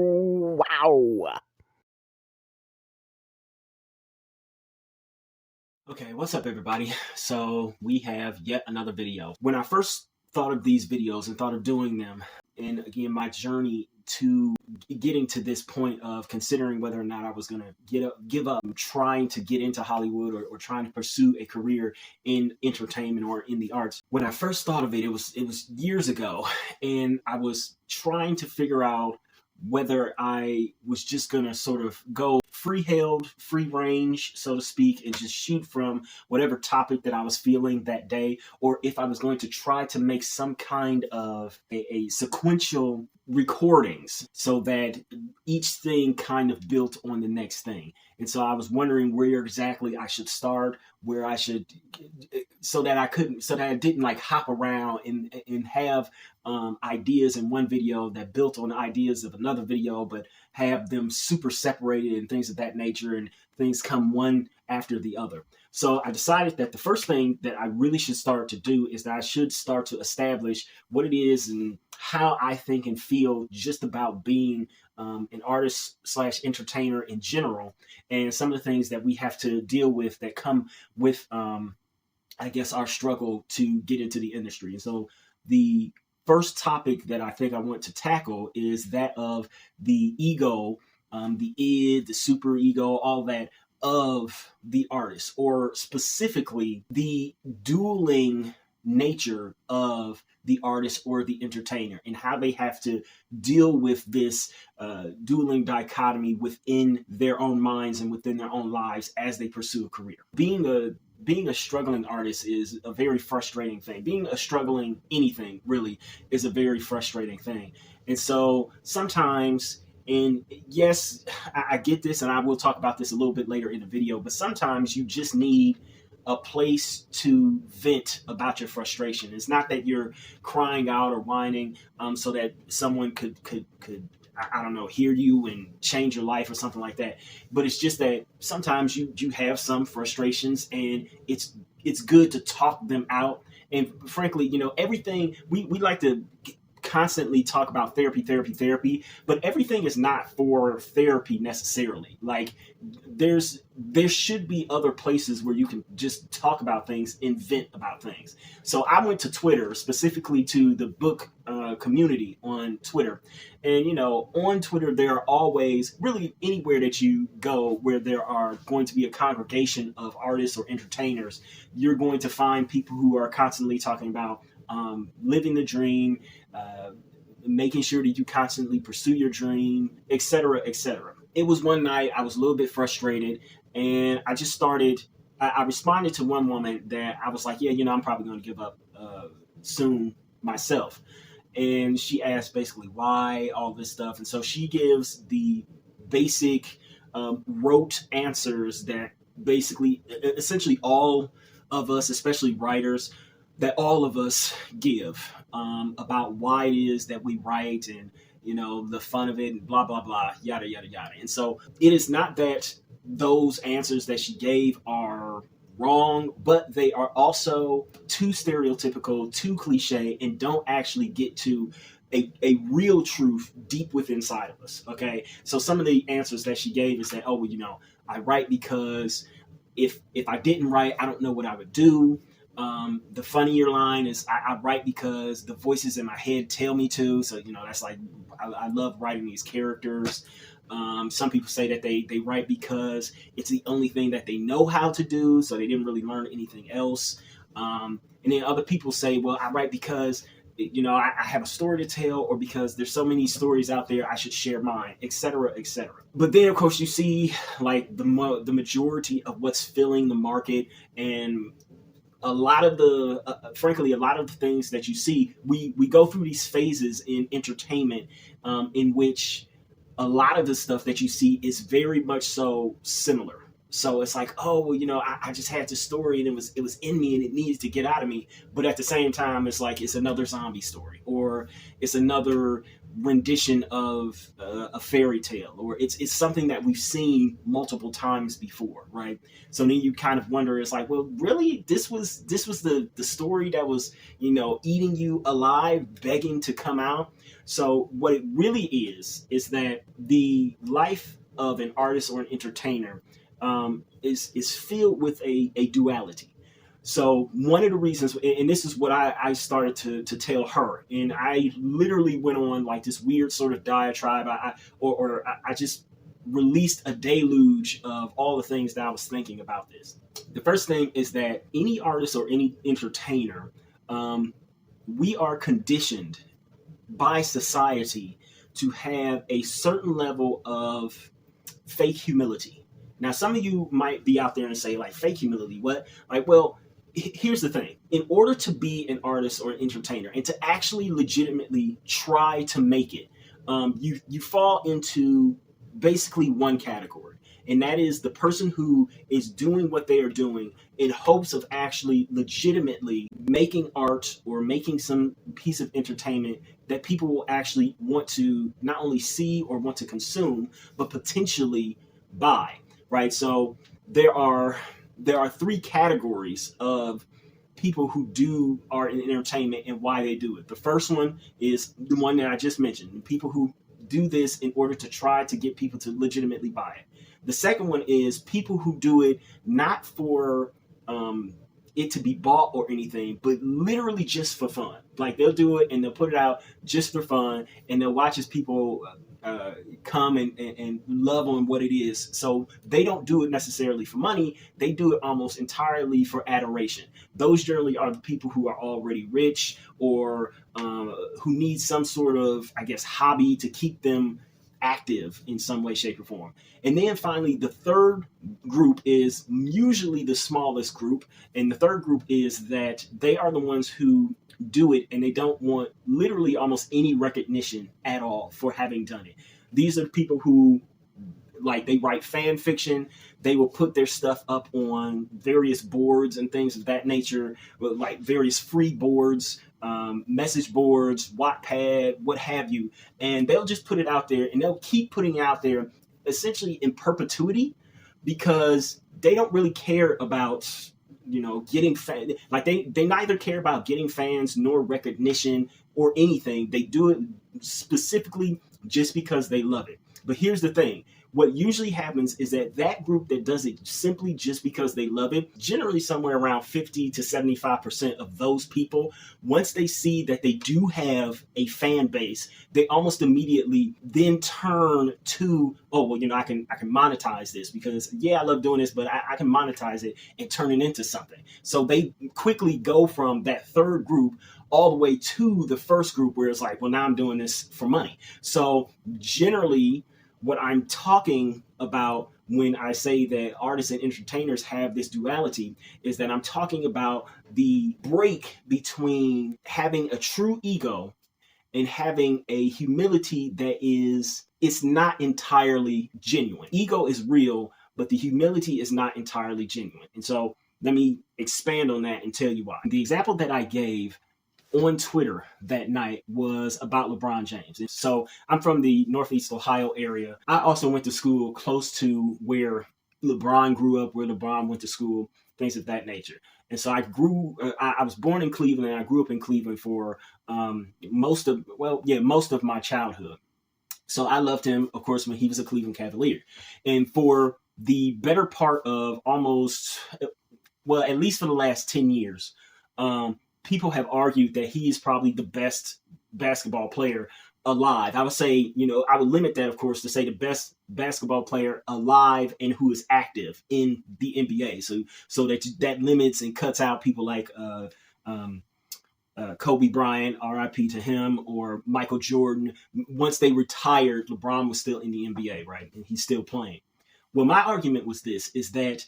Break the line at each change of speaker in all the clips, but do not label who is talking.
Wow. Okay, what's up everybody? So we have yet another video. When I first thought of these videos and thought of doing them, and again my journey to getting to this point of considering whether or not I was going to give up trying to get into Hollywood or trying to pursue a career in entertainment or in the arts. When I first thought of it, it was years ago, and I was trying to figure out whether I was just going to sort of go free-held, free range, so to speak, and just shoot from whatever topic that I was feeling that day, or if I was going to try to make some kind of a sequential recordings so that each thing kind of built on the next thing. And so I was wondering where exactly I should start, where I should, so that I didn't like hop around and have ideas in one video that built on ideas of another video, but have them super separated and things of that nature, and things come one after the other. So I decided that the first thing that I really should start to do is that I should start to establish what it is and how I think and feel just about being an artist / entertainer in general, and some of the things that we have to deal with that come with, I guess, our struggle to get into the industry. And so the first topic that I think I want to tackle is that of the ego, the id, the super ego, all that of the artist, or specifically the dueling nature of the artist or the entertainer, and how they have to deal with this dueling dichotomy within their own minds and within their own lives as they pursue a career. Being a struggling artist is a very frustrating thing. Being a struggling anything really is a very frustrating thing. And so sometimes, and yes, I get this, and I will talk about this a little bit later in the video, but sometimes you just need a place to vent about your frustration. It's not that you're crying out or whining so that someone could I don't know, hear you and change your life or something like that. But it's just that sometimes you have some frustrations, and it's good to talk them out. And frankly, everything we like to constantly talk about therapy, but everything is not for therapy necessarily. Like there should be other places where you can just talk about things and vent about things. So I went to Twitter, specifically to the book community on Twitter. And on Twitter there are always, really anywhere that you go where there are going to be a congregation of artists or entertainers, you're going to find people who are constantly talking about living the dream, making sure that you constantly pursue your dream, etc., etc. It was one night I was a little bit frustrated, and I just started. I responded to one woman that I was like, yeah, I'm probably going to give up soon myself. And she asked basically why, all this stuff. And so she gives the basic rote answers that basically, essentially all of us, especially writers, that all of us give about why it is that we write, and the fun of it, and blah blah blah, yada yada yada. And so it is not that those answers that she gave are wrong, but they are also too stereotypical, too cliche, and don't actually get to a real truth deep within inside of us. Okay, so some of the answers that she gave is that, oh well, I write because if I didn't write, I don't know what I would do. The funnier line is, I write because the voices in my head tell me to. So, that's like, I love writing these characters. Some people say that they write because it's the only thing that they know how to do, so they didn't really learn anything else. And then other people say, well, I write because, I have a story to tell, or because there's so many stories out there, I should share mine, etc., etc. But then, of course, you see like the majority of what's filling the market, and a lot of frankly, a lot of the things that you see, we go through these phases in entertainment in which a lot of the stuff that you see is very much so similar. So it's like, oh, well, I just had this story and it was in me and it needed to get out of me. But at the same time, it's like it's another zombie story, or it's another rendition of a fairy tale, or it's something that we've seen multiple times before, right? So then you kind of wonder, it's like, well, really, this was the story that was eating you alive, begging to come out. So what it really is that the life of an artist or an entertainer is filled with a duality. So one of the reasons, and this is what I started to tell her, and I literally went on like this weird sort of diatribe. I just released a deluge of all the things that I was thinking about this. The first thing is that any artist or any entertainer, we are conditioned by society to have a certain level of fake humility. Now, some of you might be out there and say, like, fake humility, what? Like, well, here's the thing. In order to be an artist or an entertainer and to actually legitimately try to make it, you fall into basically one category. And that is the person who is doing what they are doing in hopes of actually legitimately making art or making some piece of entertainment that people will actually want to not only see or want to consume, but potentially buy, right? So there are three categories of people who do art and entertainment and why they do it. The first one is the one that I just mentioned, people who do this in order to try to get people to legitimately buy it. The second one is people who do it not for it to be bought or anything, but literally just for fun. Like they'll do it and they'll put it out just for fun, and they'll watch as people come and love on what it is. So they don't do it necessarily for money. They do it almost entirely for adoration. Those generally are the people who are already rich or who need some sort of, I guess, hobby to keep them active in some way, shape, or form. And then finally, the third group is usually the smallest group. And the third group is that they are the ones who do it and they don't want literally almost any recognition at all for having done it. These are people who, like, they write fan fiction. They will put their stuff up on various boards and things of that nature, like various free boards, message boards, Wattpad, what have you. And they'll just put it out there and they'll keep putting it out there essentially in perpetuity because they don't really care about, getting fans. Like they neither care about getting fans nor recognition or anything. They do it specifically just because they love it. But here's the thing. What usually happens is that group that does it simply just because they love it, generally somewhere around 50 to 75% of those people, once they see that they do have a fan base, they almost immediately then turn to, oh, well, I can monetize this because, yeah, I love doing this, but I can monetize it and turn it into something. So they quickly go from that third group all the way to the first group where it's like, well, now I'm doing this for money. So generally, what I'm talking about when I say that artists and entertainers have this duality is that I'm talking about the break between having a true ego and having a humility that it's not entirely genuine. Ego is real, but the humility is not entirely genuine. And so let me expand on that and tell you why. The example that I gave on Twitter that night was about LeBron James. And so I'm from the Northeast Ohio area. I also went to school close to where LeBron grew up, where LeBron went to school, things of that nature. And so I was born in Cleveland and I grew up in Cleveland for most of my childhood. So I loved him, of course, when he was a Cleveland Cavalier. And for the better part of at least for the last 10 years, people have argued that he is probably the best basketball player alive. I would say, I would limit that, of course, to say the best basketball player alive and who is active in the NBA. So that limits and cuts out people like Kobe Bryant, RIP to him, or Michael Jordan. Once they retired, LeBron was still in the NBA, right? And he's still playing. Well, my argument was this, is that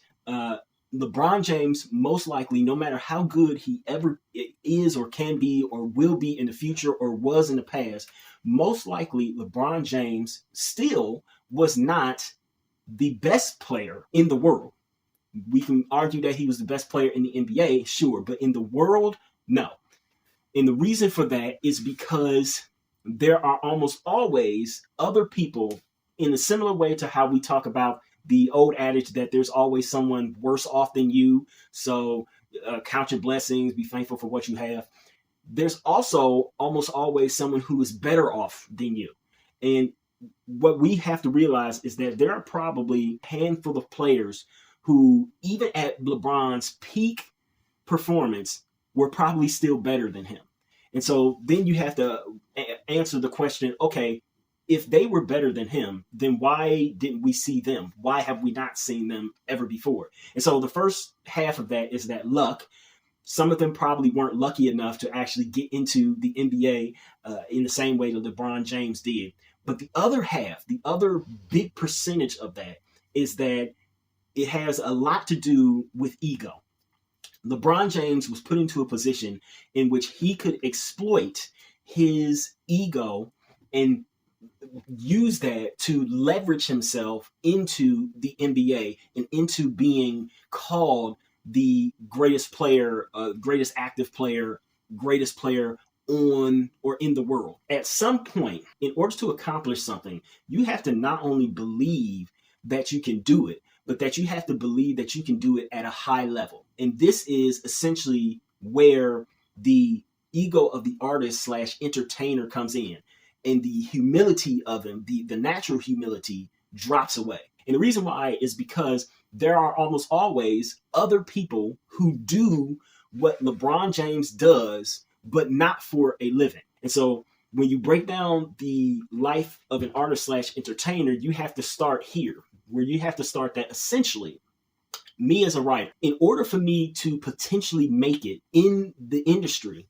LeBron James, most likely, no matter how good he ever is or can be or will be in the future or was in the past, most likely LeBron James still was not the best player in the world. We can argue that he was the best player in the NBA, sure, but in the world, no. And the reason for that is because there are almost always other people, in a similar way to how we talk about the old adage that there's always someone worse off than you. So count your blessings, be thankful for what you have. There's also almost always someone who is better off than you. And what we have to realize is that there are probably a handful of players who, even at LeBron's peak performance, were probably still better than him. And so then you have to answer the question, okay, if they were better than him, then why didn't we see them? Why have we not seen them ever before? And so the first half of that is that luck. Some of them probably weren't lucky enough to actually get into the NBA in the same way that LeBron James did. But the other half, the other big percentage of that is that it has a lot to do with ego. LeBron James was put into a position in which he could exploit his ego and use that to leverage himself into the NBA and into being called the greatest player, greatest active player, greatest player on or in the world. At some point, in order to accomplish something, you have to not only believe that you can do it, but that you have to believe that you can do it at a high level. And this is essentially where the ego of the artist / entertainer comes in. And the humility of him, the natural humility, drops away. And the reason why is because there are almost always other people who do what LeBron James does, but not for a living. And so when you break down the life of an artist / entertainer, you have to start here, where you have to start that essentially, me as a writer, in order for me to potentially make it in the industry,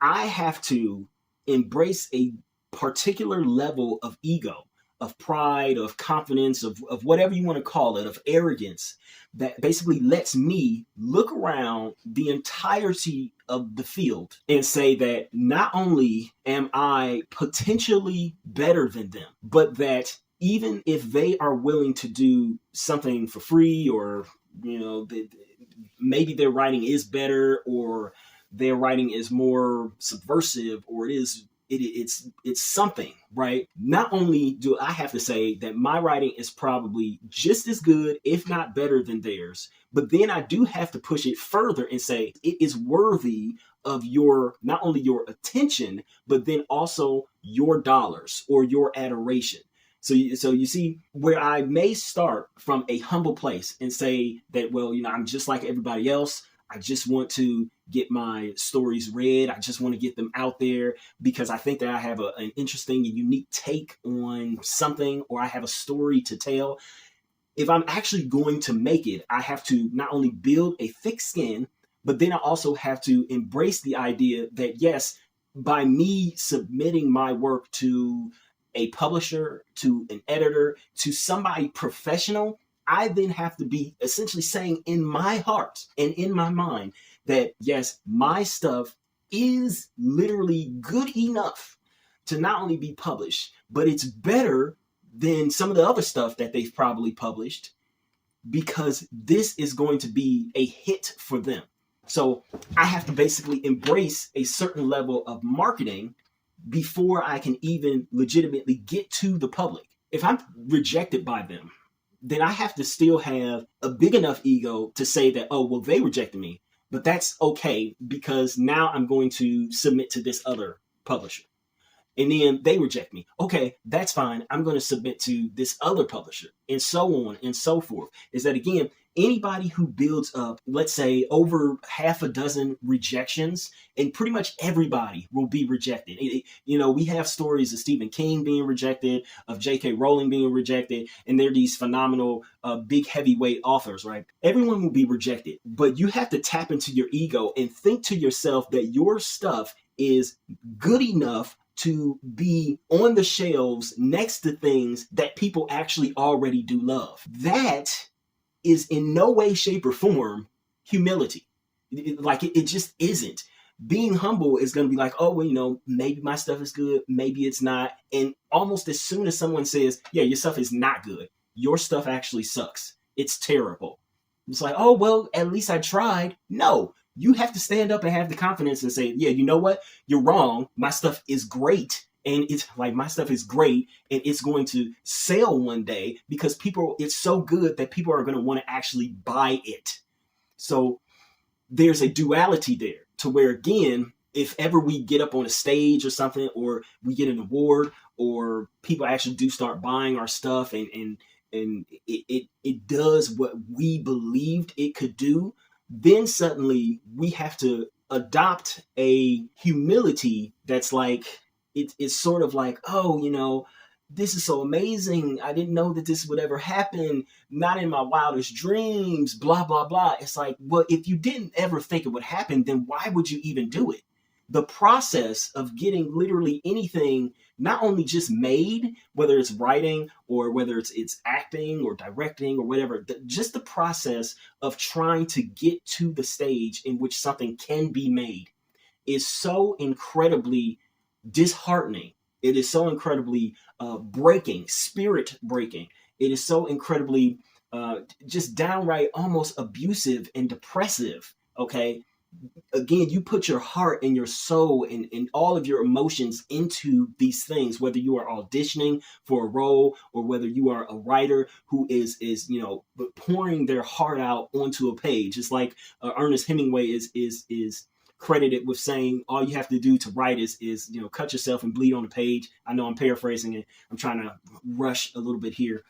I have to embrace a particular level of ego, of pride, of confidence, of whatever you want to call it, of arrogance, that basically lets me look around the entirety of the field and say that not only am I potentially better than them, but that even if they are willing to do something for free, or, you know, maybe their writing is better, or their writing is more subversive, or it's something, right? Not only do I have to say that my writing is probably just as good, if not better than theirs, but then I do have to push it further and say it is worthy of your, not only your attention, but then also your dollars or your adoration. So you see where I may start from a humble place and say that, well, you know, I'm just like everybody else. I just want to get my stories read. I just want to get them out there because I think that I have an interesting and unique take on something, or I have a story to tell. If I'm actually going to make it, I have to not only build a thick skin, but then I also have to embrace the idea that, yes, by me submitting my work to a publisher, to an editor, to somebody professional, I then have to be essentially saying in my heart and in my mind that, yes, my stuff is literally good enough to not only be published, but it's better than some of the other stuff that they've probably published, because this is going to be a hit for them. So I have to basically embrace a certain level of marketing before I can even legitimately get to the public. If I'm rejected by them, then I have to still have a big enough ego to say that, oh, well, they rejected me, but that's okay because now I'm going to submit to this other publisher. And then they reject me. Okay, that's fine. I'm going to submit to this other publisher, and so on and so forth. Is that, again, anybody who builds up, let's say, over half a dozen rejections, and pretty much everybody will be rejected. We have stories of Stephen King being rejected, of J.K. Rowling being rejected, and they're these phenomenal, big heavyweight authors, right? Everyone will be rejected, but you have to tap into your ego and think to yourself that your stuff is good enough to be on the shelves next to things that people actually already do love. That is in no way, shape, or form humility. It just isn't. Being humble is going to be like, oh, well, maybe my stuff is good, maybe it's not. And almost as soon as someone says, yeah, your stuff is not good, your stuff actually sucks. It's terrible. It's like, oh, well, at least I tried. No, you have to stand up and have the confidence and say, yeah, you know what? You're wrong. My stuff is great. And it's like, my stuff is great and it's going to sell one day because it's so good that people are going to want to actually buy it. So there's a duality there to where, again, if ever we get up on a stage or something, or we get an award, or people actually do start buying our stuff and it does what we believed it could do, then suddenly we have to adopt a humility that's like, it's sort of like, oh, this is so amazing. I didn't know that this would ever happen. Not in my wildest dreams, blah, blah, blah. It's like, well, if you didn't ever think it would happen, then why would you even do it? The process of getting literally anything, not only just made, whether it's writing or whether it's acting or directing or whatever, just the process of trying to get to the stage in which something can be made is so incredibly disheartening. It is so incredibly breaking, spirit breaking. It is so incredibly just downright almost abusive and depressive. Okay. Again, you put your heart and your soul and all of your emotions into these things, whether you are auditioning for a role or whether you are a writer who is pouring their heart out onto a page. It's like Ernest Hemingway is credited with saying, all you have to do to write is cut yourself and bleed on the page. I know I'm paraphrasing it. I'm trying to rush a little bit here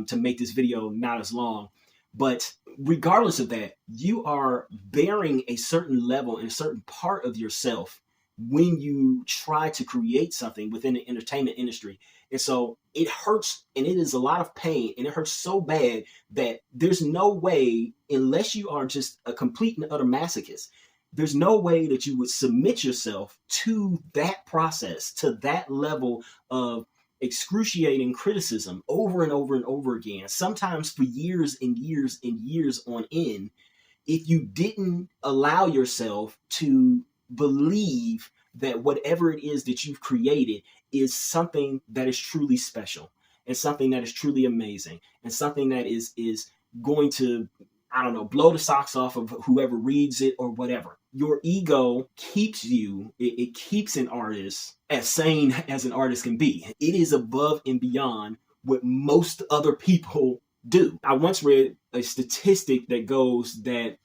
to make this video not as long. But regardless of that, you are bearing a certain level and a certain part of yourself when you try to create something within the entertainment industry. And so it hurts, and it is a lot of pain, and it hurts so bad that there's no way, unless you are just a complete and utter masochist, there's no way that you would submit yourself to that process, to that level of excruciating criticism over and over and over again, sometimes for years and years and years on end, if you didn't allow yourself to believe that whatever it is that you've created is something that is truly special and something that is truly amazing and something that is going to, I don't know, blow the socks off of whoever reads it or whatever. Your ego keeps you, it keeps an artist as sane as an artist can be. It is above and beyond what most other people do. I once read a statistic that goes that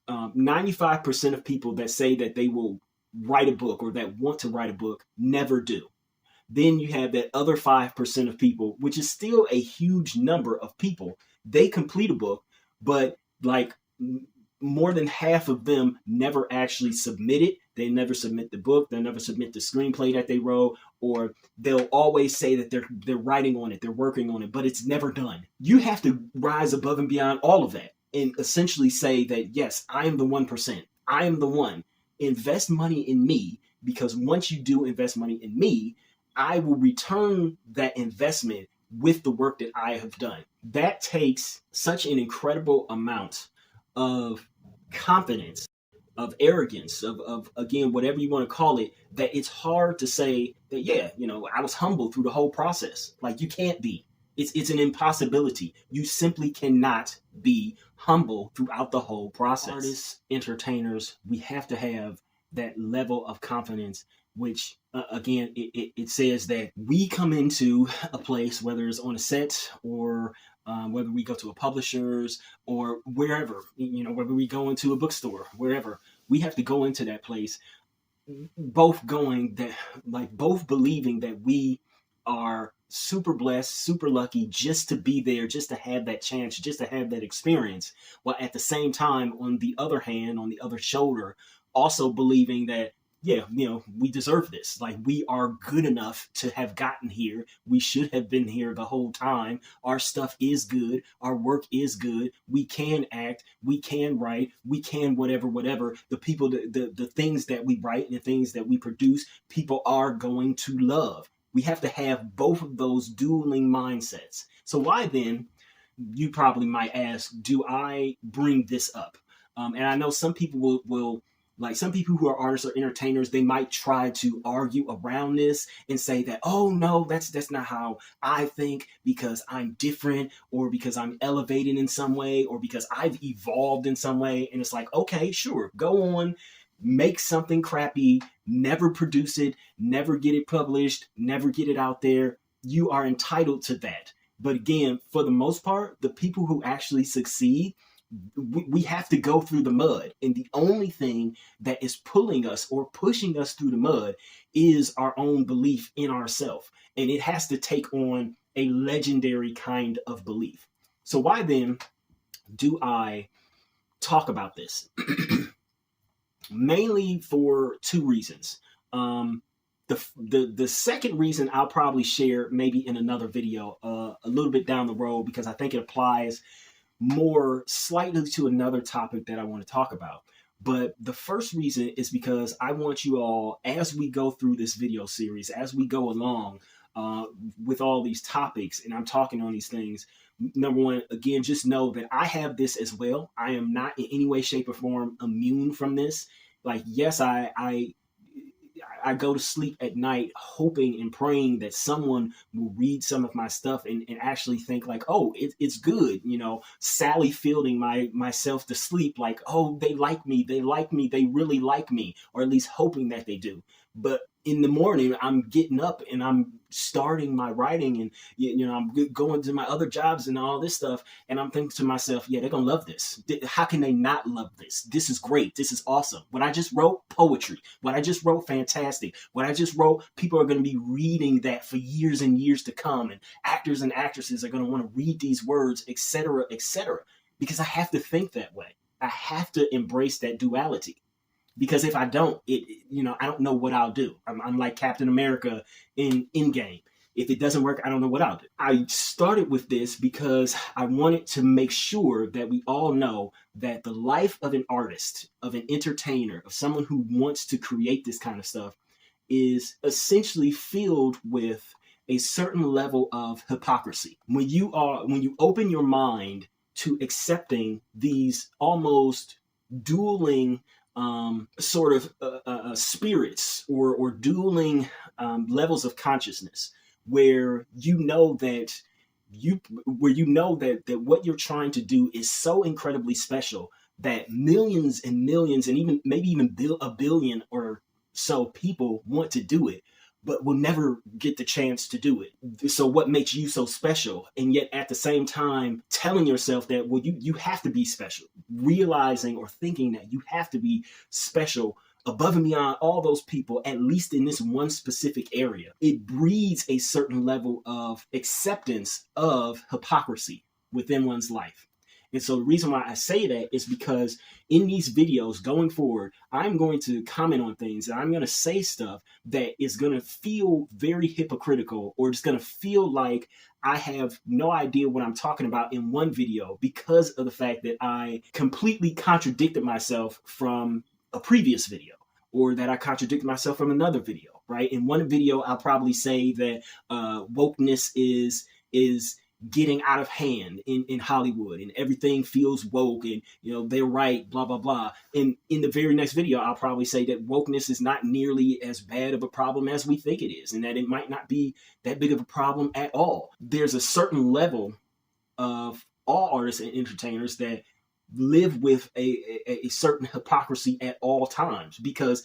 95% of people that say that they will write a book or that want to write a book never do. Then you have that other 5% of people, which is still a huge number of people. They complete a book, but like more than half of them never actually submit it. They never submit the book. They'll never submit the screenplay that they wrote, or they'll always say that they're writing on it, they're working on it, but it's never done. You have to rise above and beyond all of that and essentially say that, yes, I am the 1%. I am the one. Invest money in me, because once you do invest money in me, I will return that investment with the work that I have done. That takes such an incredible amount of confidence, of arrogance, of again, whatever you want to call it, that it's hard to say that, yeah, I was humble through the whole process. Like, you can't be. It's an impossibility. You simply cannot be humble throughout the whole process. Artists, entertainers, we have to have that level of confidence, which again, it says that we come into a place, whether it's on a set or whether we go to a publisher's or wherever, whether we go into a bookstore, wherever, we have to go into that place, both believing that we are super blessed, super lucky just to be there, just to have that chance, just to have that experience, while at the same time, on the other hand, on the other shoulder, also believing that, yeah, we deserve this. Like, we are good enough to have gotten here. We should have been here the whole time. Our stuff is good. Our work is good. We can act. We can write. We can whatever. The people, the things that we write and the things that we produce, people are going to love. We have to have both of those dueling mindsets. So why then, you probably might ask, do I bring this up? And I know some people will Like some people who are artists or entertainers, they might try to argue around this and say that, oh no, that's not how I think, because I'm different, or because I'm elevated in some way, or because I've evolved in some way. And it's like, okay, sure, go on, make something crappy, never produce it, never get it published, never get it out there. You are entitled to that. But again, for the most part, the people who actually succeed, we have to go through the mud. And the only thing that is pulling us or pushing us through the mud is our own belief in ourselves. And it has to take on a legendary kind of belief. So why then do I talk about this? Mainly for two reasons. The second reason I'll probably share maybe in another video a little bit down the road, because I think it applies more slightly to another topic that I want to talk about. But the first reason is because I want you all, as we go through this video series, as we go along with all these topics, and I'm talking on these things, number one, again, just know that I have this as well. I am not in any way, shape, or form immune from this. Like, yes, I go to sleep at night hoping and praying that someone will read some of my stuff and actually think like, oh, it's good. You know, Sally Fielding myself to sleep like, oh, they like me, they really like me, or at least hoping that they do. But in the morning, I'm getting up and I'm starting my writing, and I'm going to my other jobs and all this stuff, and I'm thinking to myself, yeah, they're gonna love this. How can they not love this? This is great. This is awesome. What I just wrote, poetry. What I just wrote, fantastic. What I just wrote, people are going to be reading that for years and years to come, and actors and actresses are going to want to read these words, etc., etc. Because I have to think that way. I have to embrace that duality. Because if I don't, I don't know what I'll do. I'm like Captain America in Endgame. If it doesn't work, I don't know what I'll do. I started with this because I wanted to make sure that we all know that the life of an artist, of an entertainer, of someone who wants to create this kind of stuff is essentially filled with a certain level of hypocrisy. When you open your mind to accepting these almost dueling sort of spirits or dueling levels of consciousness, where that what you're trying to do is so incredibly special that millions and millions, and even maybe even a billion or so people want to do it, but will never get the chance to do it. So what makes you so special? And yet at the same time, telling yourself that, well, you have to be special, realizing or thinking that you have to be special above and beyond all those people, at least in this one specific area. It breeds a certain level of acceptance of hypocrisy within one's life. And so the reason why I say that is because in these videos going forward, I'm going to comment on things and I'm going to say stuff that is going to feel very hypocritical, or it's going to feel like I have no idea what I'm talking about in one video because of the fact that I completely contradicted myself from a previous video, or that I contradicted myself from another video, right? In one video, I'll probably say that wokeness is getting out of hand in Hollywood, and everything feels woke, and they're right, blah blah blah. And in the very next video, I'll probably say that wokeness is not nearly as bad of a problem as we think it is, and that it might not be that big of a problem at all. There's a certain level of all artists and entertainers that live with a certain hypocrisy at all times, because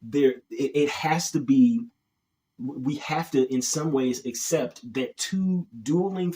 it has to be. We have to, in some ways, accept that two dueling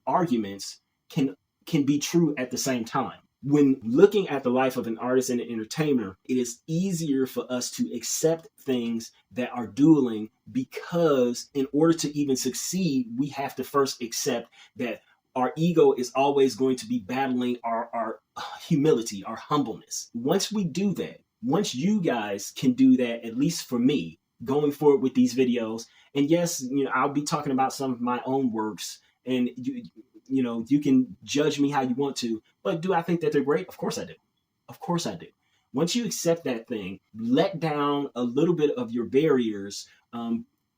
arguments can be true at the same time. When looking at the life of an artist and an entertainer, it is easier for us to accept things that are dueling, because in order to even succeed, we have to first accept that our ego is always going to be battling our humility, our humbleness. Once we do that, once you guys can do that, at least for me, going forward with these videos, and yes, I'll be talking about some of my own works, and you can judge me how you want to, but do I think that they're great? Of course I do. Of course I do. Once you accept that thing, let down a little bit of your barriers,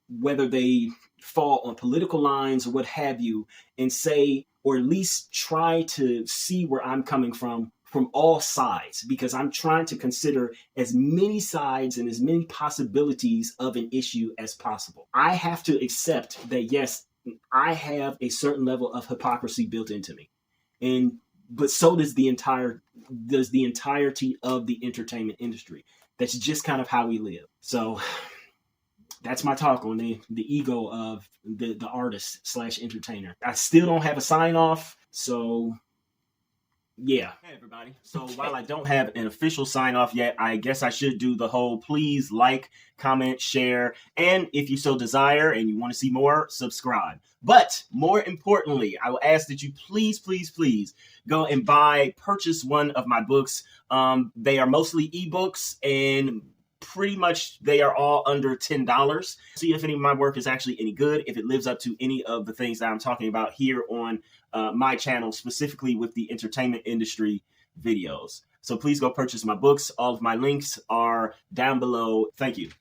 whether they fall on political lines or what have you, and say, or at least try to see where I'm coming from from all sides, because I'm trying to consider as many sides and as many possibilities of an issue as possible. I have to accept that, yes, I have a certain level of hypocrisy built into me. But so does the entirety of the entertainment industry. That's just kind of how we live. So that's my talk on the ego of the artist / entertainer. I still don't have a sign off, so yeah. Hey everybody. So while I don't have an official sign off yet, I guess I should do the whole please like, comment, share, and if you so desire and you want to see more, subscribe. But more importantly, I will ask that you please go and purchase one of my books. They are mostly ebooks, and pretty much they are all under $10. See if any of my work is actually any good, if it lives up to any of the things that I'm talking about here on my channel, specifically with the entertainment industry videos. So please go purchase my books. All of my links are down below. Thank you.